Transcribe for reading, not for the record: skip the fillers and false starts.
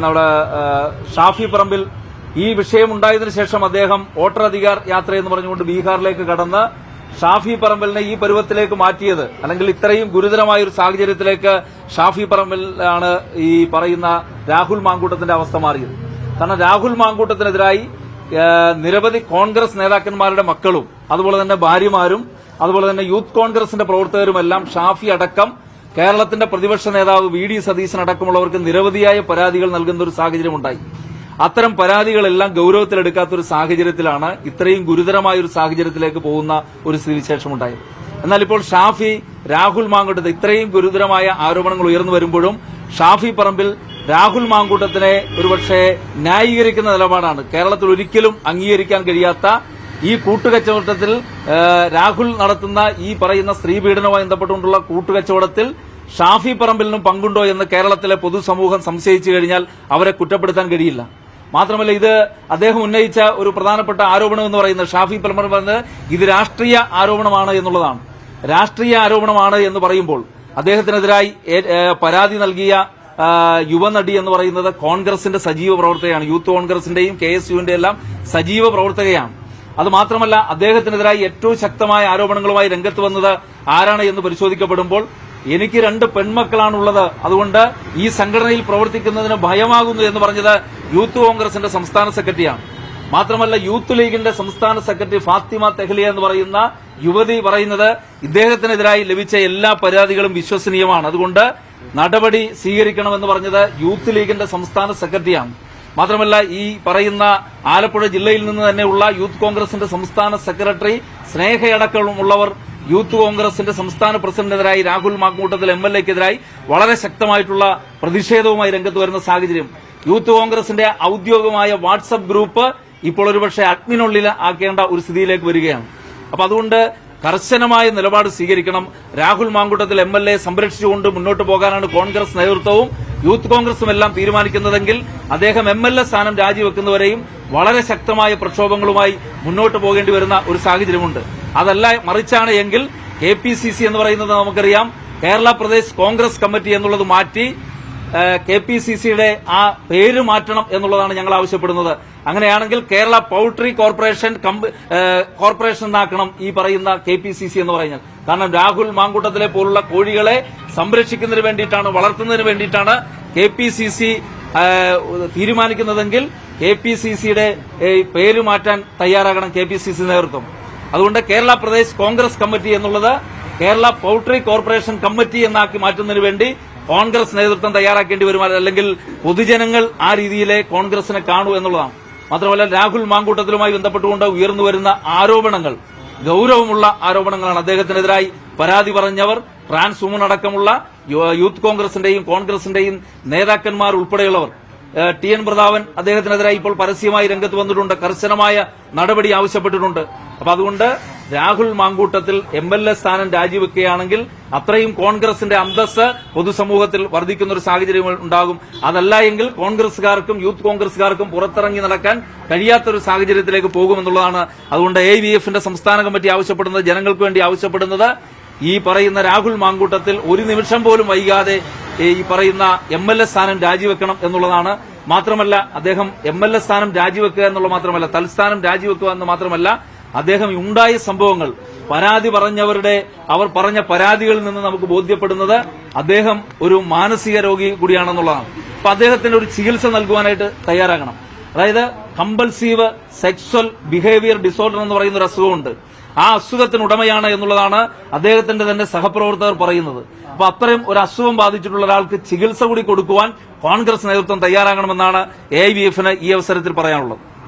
നമ്മുടെ ഷാഫി പറമ്പിൽ ഈ വിഷയമുണ്ടായതിനു ശേഷം അദ്ദേഹം വോട്ടർ അധികാർ യാത്ര എന്ന് പറഞ്ഞുകൊണ്ട് ബീഹാറിലേക്ക് കടന്ന് ഷാഫി പറമ്പലിനെ ഈ പരുവത്തിലേക്ക് മാറ്റിയത്, അല്ലെങ്കിൽ ഇത്രയും ഗുരുതരമായ ഒരു സാഹചര്യത്തിലേക്ക് ഷാഫി പറമ്പലിലാണ് ഈ പറയുന്ന രാഹുൽ മാങ്കൂട്ടത്തിന്റെ അവസ്ഥ മാറിയത്. കാരണം രാഹുൽ മാങ്കൂട്ടത്തിനെതിരായി നിരവധി കോൺഗ്രസ് നേതാക്കന്മാരുടെ മക്കളും അതുപോലെ തന്നെ ഭാര്യമാരും അതുപോലെ തന്നെ യൂത്ത് കോൺഗ്രസിന്റെ പ്രവർത്തകരുമെല്ലാം ഷാഫി അടക്കം കേരളത്തിന്റെ പ്രതിപക്ഷ നേതാവ് വി.ഡി. സതീശൻ അടക്കമുള്ളവർക്ക് നിരവധിയായ പരാതികൾ നൽകുന്ന ഒരു സാഹചര്യമുണ്ടായി. അത്തരം പരാതികളെല്ലാം ഗൌരവത്തിലെടുക്കാത്തൊരു സാഹചര്യത്തിലാണ് ഇത്രയും ഗുരുതരമായ ഒരു സാഹചര്യത്തിലേക്ക് പോകുന്ന ഒരു സ്ഥിതിവിശേഷമുണ്ടായത്. എന്നാൽ ഇപ്പോൾ ഷാഫി രാഹുൽ മാങ്കൂട്ടത്തെ ഇത്രയും ഗുരുതരമായ ആരോപണങ്ങൾ ഉയർന്നു വരുമ്പോഴും ഷാഫി പറമ്പിൽ രാഹുൽ മാങ്കൂട്ടത്തിനെ ഒരുപക്ഷെ ന്യായീകരിക്കുന്ന നിലപാടാണ്. കേരളത്തിൽ ഒരിക്കലും അംഗീകരിക്കാൻ കഴിയാത്ത ഈ കൂട്ടുകച്ചവടത്തിൽ രാഹുൽ നടത്തുന്ന ഈ പറയുന്ന സ്ത്രീപീഡനവുമായി ബന്ധപ്പെട്ടുകൊണ്ടുള്ള കൂട്ടുകച്ചവടത്തിൽ ഷാഫി പറമ്പിലിനും പങ്കുണ്ടോ എന്ന് കേരളത്തിലെ പൊതുസമൂഹം സംശയിച്ചു കഴിഞ്ഞാൽ അവരെ കുറ്റപ്പെടുത്താൻ കഴിയില്ല. മാത്രമല്ല, ഇത് അദ്ദേഹം ഉന്നയിച്ച ഒരു പ്രധാനപ്പെട്ട ആരോപണം എന്ന് പറയുന്നത് ഷാഫി പറമ്പിൽ പറഞ്ഞത് ഇത് രാഷ്ട്രീയ ആരോപണമാണ് എന്നുള്ളതാണ്. രാഷ്ട്രീയ ആരോപണമാണ് എന്ന് പറയുമ്പോൾ അദ്ദേഹത്തിനെതിരായി പരാതി നൽകിയ യുവനടി എന്ന് പറയുന്നത് കോൺഗ്രസിന്റെ സജീവ പ്രവർത്തകയാണ്. യൂത്ത് കോൺഗ്രസിന്റെയും KSUവിന്റെ എല്ലാം സജീവ പ്രവർത്തകയാണ്. അത് മാത്രമല്ല, അദ്ദേഹത്തിനെതിരായി ഏറ്റവും ശക്തമായ ആരോപണങ്ങളുമായി രംഗത്ത് വന്നത് ആരാണ് എന്ന് പരിശോധിക്കപ്പെടുമ്പോൾ എനിക്ക് 2 പെൺമക്കളാണുള്ളത്, അതുകൊണ്ട് ഈ സംഘടനയിൽ പ്രവർത്തിക്കുന്നതിന് ഭയമാകുന്നു എന്ന് പറഞ്ഞത് യൂത്ത് കോൺഗ്രസിന്റെ സംസ്ഥാന സെക്രട്ടറിയാണ്. മാത്രമല്ല, യൂത്ത് ലീഗിന്റെ സംസ്ഥാന സെക്രട്ടറി ഫാത്തിമ തെഹ്ലിയ എന്ന് പറയുന്ന യുവതി പറയുന്നത് ഇദ്ദേഹത്തിനെതിരായി ലഭിച്ച എല്ലാ പരാതികളും വിശ്വസനീയമാണ്, അതുകൊണ്ട് നടപടി സ്വീകരിക്കണമെന്ന് പറഞ്ഞത് യൂത്ത് ലീഗിന്റെ സംസ്ഥാന സെക്രട്ടറിയാണ്. മാത്രമല്ല, ഈ പറയുന്ന ആലപ്പുഴ ജില്ലയിൽ നിന്ന് തന്നെയുള്ള യൂത്ത് കോൺഗ്രസിന്റെ സംസ്ഥാന സെക്രട്ടറി സ്നേഹയടക്കമുള്ളവർ യൂത്ത് കോൺഗ്രസിന്റെ സംസ്ഥാന പ്രസിഡന്റിനെതിരായി രാഹുൽ മാങ്കൂട്ടത്തിൽ MLAക്കെതിരായി വളരെ ശക്തമായിട്ടുള്ള പ്രതിഷേധവുമായി രംഗത്ത് വരുന്ന സാഹചര്യം. യൂത്ത് കോൺഗ്രസിന്റെ ഔദ്യോഗികമായ വാട്സ്ആപ്പ് ഗ്രൂപ്പ് ഇപ്പോൾ ഒരുപക്ഷെ അഡ്മിനുള്ളിൽ ആക്കേണ്ട ഒരു സ്ഥിതിയിലേക്ക് വരികയാണ്. അപ്പൊ അതുകൊണ്ട് കർശനമായ നിലപാട് സ്വീകരിക്കണം. രാഹുൽ മാങ്കൂട്ടത്തിൽ MLA സംരക്ഷിച്ചുകൊണ്ട് മുന്നോട്ട് പോകാനാണ് കോൺഗ്രസ് നേതൃത്വവും യൂത്ത് കോൺഗ്രസും എല്ലാം തീരുമാനിക്കുന്നതെങ്കിൽ അദ്ദേഹം MLA സ്ഥാനം രാജിവെക്കുന്നവരെയും വളരെ ശക്തമായ പ്രക്ഷോഭങ്ങളുമായി മുന്നോട്ട് പോകേണ്ടി വരുന്ന ഒരു സാഹചര്യമുണ്ട്. അതല്ല മറിച്ചാണ് എങ്കിൽ KPCC എന്ന് പറയുന്നത് നമുക്കറിയാം, കേരള പ്രദേശ് കോൺഗ്രസ് കമ്മിറ്റി എന്നുള്ളത് മാറ്റി KPCCയുടെ ആ പേര് മാറ്റണം എന്നുള്ളതാണ് ഞങ്ങൾ ആവശ്യപ്പെടുന്നത്. അങ്ങനെയാണെങ്കിൽ കേരള പൌൾട്രി കോർപ്പറേഷൻ എന്നാക്കണം ഈ പറയുന്ന KPCC എന്ന് പറയുന്നത്. കാരണം രാഹുൽ മാങ്കൂട്ടത്തിലെ പോലുള്ള കോഴികളെ സംരക്ഷിക്കുന്നതിന് വേണ്ടിയിട്ടാണ്, വളർത്തുന്നതിന് വേണ്ടിയിട്ടാണ് KPCC തീരുമാനിക്കുന്നതെങ്കിൽ KPCCയുടെ പേര് മാറ്റാൻ തയ്യാറാകണം KPCC നേതൃത്വം. അതുകൊണ്ട് കേരള പ്രദേശ് കോൺഗ്രസ് കമ്മിറ്റി എന്നുള്ളത് കേരള പൌൾട്രി കോർപ്പറേഷൻ കമ്മിറ്റി എന്നാക്കി മാറ്റുന്നതിന് വേണ്ടി കോൺഗ്രസ് നേതൃത്വം തയ്യാറാക്കേണ്ടി വരും. അല്ലെങ്കിൽ പൊതുജനങ്ങൾ ആ രീതിയിലെ കോൺഗ്രസിനെ കാണൂ എന്നുള്ളതാണ്. മാത്രമല്ല, രാഹുൽ മാങ്കൂട്ടത്തിലുമായി ബന്ധപ്പെട്ടുകൊണ്ട് ഉയർന്നു വരുന്ന ആരോപണങ്ങൾ ഗൌരവമുള്ള ആരോപണങ്ങളാണ്. അദ്ദേഹത്തിനെതിരായി പരാതി പറഞ്ഞവർ ട്രാൻസ് വുമൺ അടക്കമുള്ള യൂത്ത് കോൺഗ്രസിന്റെയും കോൺഗ്രസിന്റെയും നേതാക്കന്മാർ ഉൾപ്പെടെയുള്ളവർ. TN പ്രതാപൻ അദ്ദേഹത്തിനെതിരായി ഇപ്പോൾ പരസ്യമായി രംഗത്ത് വന്നിട്ടുണ്ട്, കർശനമായ നടപടി ആവശ്യപ്പെട്ടിട്ടുണ്ട്. അപ്പൊ അതുകൊണ്ട് രാഹുൽ മാങ്കൂട്ടത്തിൽ MLA സ്ഥാനം രാജിവെക്കുകയാണെങ്കിൽ അത്രയും കോൺഗ്രസിന്റെ അന്തസ്സ് പൊതുസമൂഹത്തിൽ വർദ്ധിക്കുന്ന ഒരു സാഹചര്യം ഉണ്ടാകും. അതല്ല എങ്കിൽ കോൺഗ്രസുകാർക്കും യൂത്ത് കോൺഗ്രസുകാർക്കും പുറത്തിറങ്ങി നടക്കാൻ കഴിയാത്തൊരു സാഹചര്യത്തിലേക്ക് പോകുമെന്നുള്ളതാണ്. അതുകൊണ്ട് AIVFന്റെ സംസ്ഥാന കമ്മിറ്റി ആവശ്യപ്പെടുന്നത്, ജനങ്ങൾക്ക് വേണ്ടി ആവശ്യപ്പെടുന്നത്, ഈ പറയുന്ന രാഹുൽ മാങ്കൂട്ടത്തിൽ ഒരു നിമിഷം പോലും വൈകാതെ ഈ പറയുന്ന MLA സ്ഥാനം രാജിവെക്കണം എന്നുള്ളതാണ്. മാത്രമല്ല, അദ്ദേഹം MLA സ്ഥാനം രാജിവെക്കുക എന്നുള്ള മാത്രമല്ല, തൽസ്ഥാനം രാജിവെക്കുക എന്ന് മാത്രമല്ല, അദ്ദേഹം ഉണ്ടായ സംഭവങ്ങൾ പരാതി പറഞ്ഞവരുടെ അവർ പറഞ്ഞ പരാതികളിൽ നിന്ന് നമുക്ക് ബോധ്യപ്പെടുന്നത് അദ്ദേഹം ഒരു മാനസിക രോഗി കൂടിയാണെന്നുള്ളതാണ്. അപ്പൊ അദ്ദേഹത്തിന് ഒരു ചികിത്സ നൽകുവാനായിട്ട് തയ്യാറാകണം. അതായത് കമ്പൽസീവ് സെക്സ്വൽ ബിഹേവിയർ ഡിസോർഡർ എന്ന് പറയുന്ന ഒരു അസുഖമുണ്ട്. ആ അസുഖത്തിന് ഉടമയാണ് എന്നുള്ളതാണ് അദ്ദേഹത്തിന്റെ തന്നെ സഹപ്രവർത്തകർ പറയുന്നത്. അപ്പൊ അത്രയും ഒരു അസുഖം ബാധിച്ചിട്ടുള്ള ഒരാൾക്ക് ചികിത്സ കൂടി കൊടുക്കുവാൻ കോൺഗ്രസ് നേതൃത്വം തയ്യാറാകണമെന്നാണ് AIVFന് ഈ അവസരത്തിൽ പറയാനുള്ളത്.